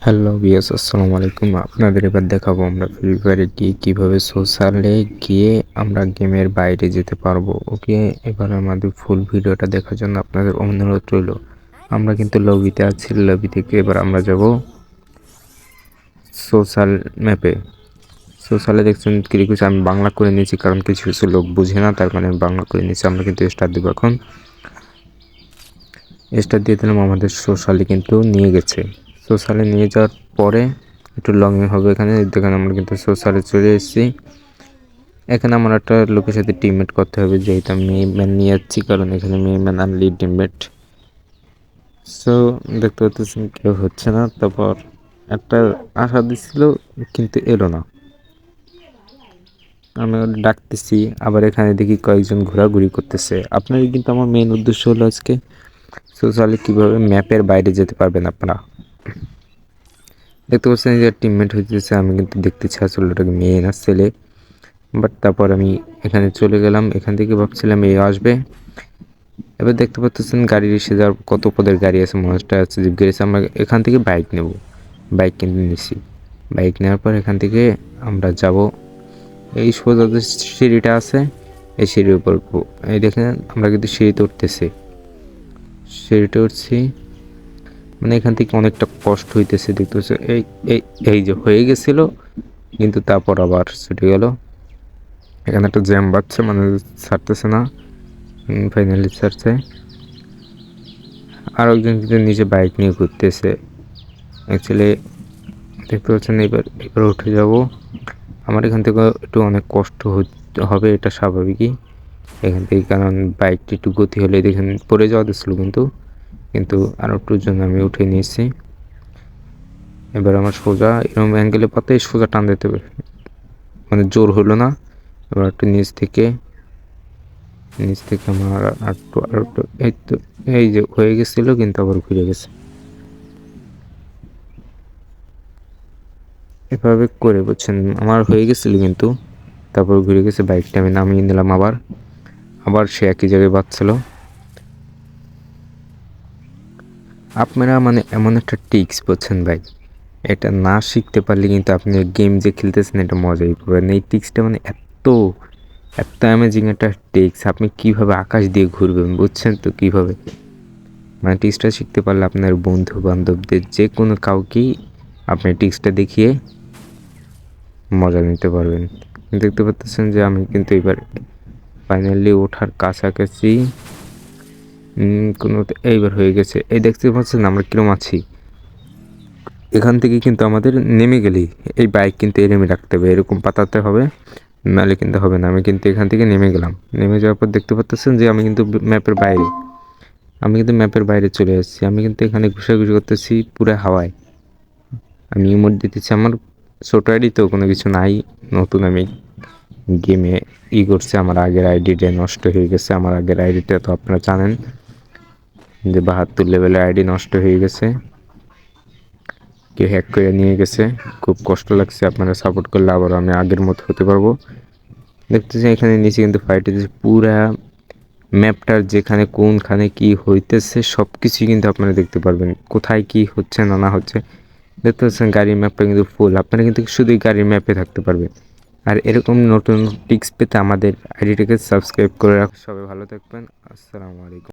Hello viewers, আসসালামু আলাইকুম। আপনাদের এবার দেখাবো আমরা ফ্রি ফায়ারে গিয়ে কীভাবে সোশ্যালে গিয়ে আমরা গেমের বাইরে যেতে পারবো। ওকে, এবার আমাদের ফুল ভিডিওটা দেখার জন্য আপনাদের অনুরোধ রইল। আমরা কিন্তু লবিতে আছি, লবি থেকে এবার আমরা যাব সোশ্যাল ম্যাপে। সোশ্যালে দেখছেন ক্লিক করছি, আমি বাংলা করে নিয়েছি কারণ কিছু কিছু লোক বুঝে না, তার কারণে আমি বাংলা করে নিয়েছি। আমরা কিন্তু স্টার্ট দেবো এখন। স্টার্ট দিয়ে দিলাম, আমাদের সোশ্যালে কিন্তু নিয়ে গেছে। সোশ্যালে নিয়ে যাওয়ার পরে একটু লং ইন হবে। এখানে দেখেন আমরা কিন্তু সোশ্যালে চলে এসেছি। এখানে আমার একটা লোকের সাথে টিমমেট করতে হবে, যেহেতু আমি মেয়ে নিয়ে যাচ্ছি, কারণ এখানে মেয়ে আনলি টিমমেট। সো দেখতে পাচ্ছেন কেউ হচ্ছে না। তারপর একটা আশা দিচ্ছিল কিন্তু এলো না। আমি ডাকতেছি, আবার এখানে দেখি কয়েকজন ঘোরাঘুরি করতেছে। আপনাদের কিন্তু আমার মেন উদ্দেশ্য হলো আজকে সোশ্যালে কীভাবে ম্যাপের বাইরে যেতে পারবেন আপনারা। দেখতে পাচ্ছেন যে টিমমেট হইতেছে, আমি কিন্তু দেখতেছি আসলে ওটাকে মেয়ে না ছেলে। বাট তারপর আমি এখানে চলে গেলাম, এখান থেকে ভাবছিলাম এই আসবে। এবার দেখতে পাচ্ছেন গাড়ির এসে যাওয়ার কত পদের গাড়ি আছে, মনস্টার আছে, জিপ গাড়ি আছে। আমরা এখান থেকে বাইক নেব, বাইক কিনে নিছি। বাইক নেওয়ার পর এখান থেকে আমরা যাব এই সোজা যে সিঁড়িটা আছে, এই সিঁড়ির উপর। এই দেখেন আমরা কিন্তু সিঁড়িতে উঠতেছি, সিঁড়িতে উঠছি। মানে এখান থেকে অনেকটা কষ্ট হইতেছে, দেখতে পাচ্ছি এই এই এই যে হয়ে গেছিল, কিন্তু তারপর আবার ছুটে গেল। এখানে একটা জ্যাম বাজছে, মানে ছাড়তেছে না। ফাইনালি ছাড়ছে। আর একজন কিন্তু নিজে বাইক নিয়ে ঘুরতেছে। অ্যাকচুয়ালি দেখতে পাচ্ছেন, এবার উঠে যাব। আমার এখান থেকে একটু অনেক কষ্ট হবে, এটা স্বাভাবিকই এখান থেকে, কারণ বাইকটি একটু গতি হলে দেখেন পড়ে যাওয়া দিচ্ছিল, কিন্তু আরও একটুর জন্য আমি উঠে নিয়েছি। এবার আমার সোজা এরকম অ্যাঙ্গেলে পাতে সোজা টান দিতে হবে, মানে জোর হলো না। এবার একটু নিচ থেকে আমার আর একটু এই তো, এই যে হয়ে গেছিল, কিন্তু আবার ঘুরে গেছে। এভাবে করে বুঝছেন, আমার হয়ে গেছিল কিন্তু তারপর ঘুরে গেছে। বাইকটা আমি নামিয়ে নিলাম, আবার সে একই জায়গায় বাজছিল। আপনারা মানে এমন একটা টিক্স বুঝছেন ভাই, এটা না শিখতে পারলে কিন্তু আপনি গেম যে খেলতেছেন এটা মজাই পাবেন। এই টিক্সটা মানে এত এত অ্যামেজিং একটা টিক্স, আপনি কীভাবে আকাশ দিয়ে ঘুরবেন বুঝছেন তো কীভাবে। মানে টিক্সটা শিখতে পারলে আপনার বন্ধু বান্ধবদের যে কোনো কাউকেই আপনি টিক্সটা দেখিয়ে মজা নিতে পারবেন। দেখতে পাচ্ছেন যে আমি কিন্তু এবার ফাইনালি ওঠার কাছাকাছি, কোনো এইবার হয়ে গেছে। এই দেখতে পাচ্ছেন আমরা কিরম আছি। এখান থেকে কিন্তু আমাদের নেমে গেলেই এই বাইক কিন্তু নেমে রাখতে হবে, এরকম পাতাতে হবে, নাহলে কিন্তু হবে না। আমি কিন্তু এখান থেকে নেমে গেলাম, নেমে যাওয়ার পর দেখতে পাচ্ছেন যে আমি কিন্তু ম্যাপের বাইরে চলে এসেছি। আমি কিন্তু এখানে ঘুষাঘুষি করতেছি পুরো হাওয়ায়। আমি ইমোট দিতেছি, আমার ছোটো আইডি তো কোনো কিছু নাই, নতুন আমি গেমে করছে। আমার আগের আইডিটা নষ্ট হয়ে গেছে। আমার আগের আইডিটা তো আপনারা জানেন যে 72 লেভেলের আইডি নষ্ট হয়ে গেছে, কেউ হ্যাক করে নিয়ে গেছে। খুব কষ্ট লাগছে, আপনারা সাপোর্ট করলে আবার আমি আগের মতো হতে পারবো। দেখতেছি এখানে নিচে কিন্তু ফাইট হচ্ছে পুরা ম্যাপটার, যেখানে কোনখানে কি হইতেছে সব কিছুই কিন্তু আপনারা দেখতে পারবেন, কোথায় কি হচ্ছে না হচ্ছে। দেখতে পাচ্ছেন গাড়ির ম্যাপটা কিন্তু ফুল, আপনারা কিন্তু শুধুই গাড়ির ম্যাপে থাকতে পারবেন। আর এরকম নতুন টিপস পেতে আমাদের আইডিটাকে সাবস্ক্রাইব করে রাখুন। সবাই ভালো থাকবেন, আসসালামু আলাইকুম।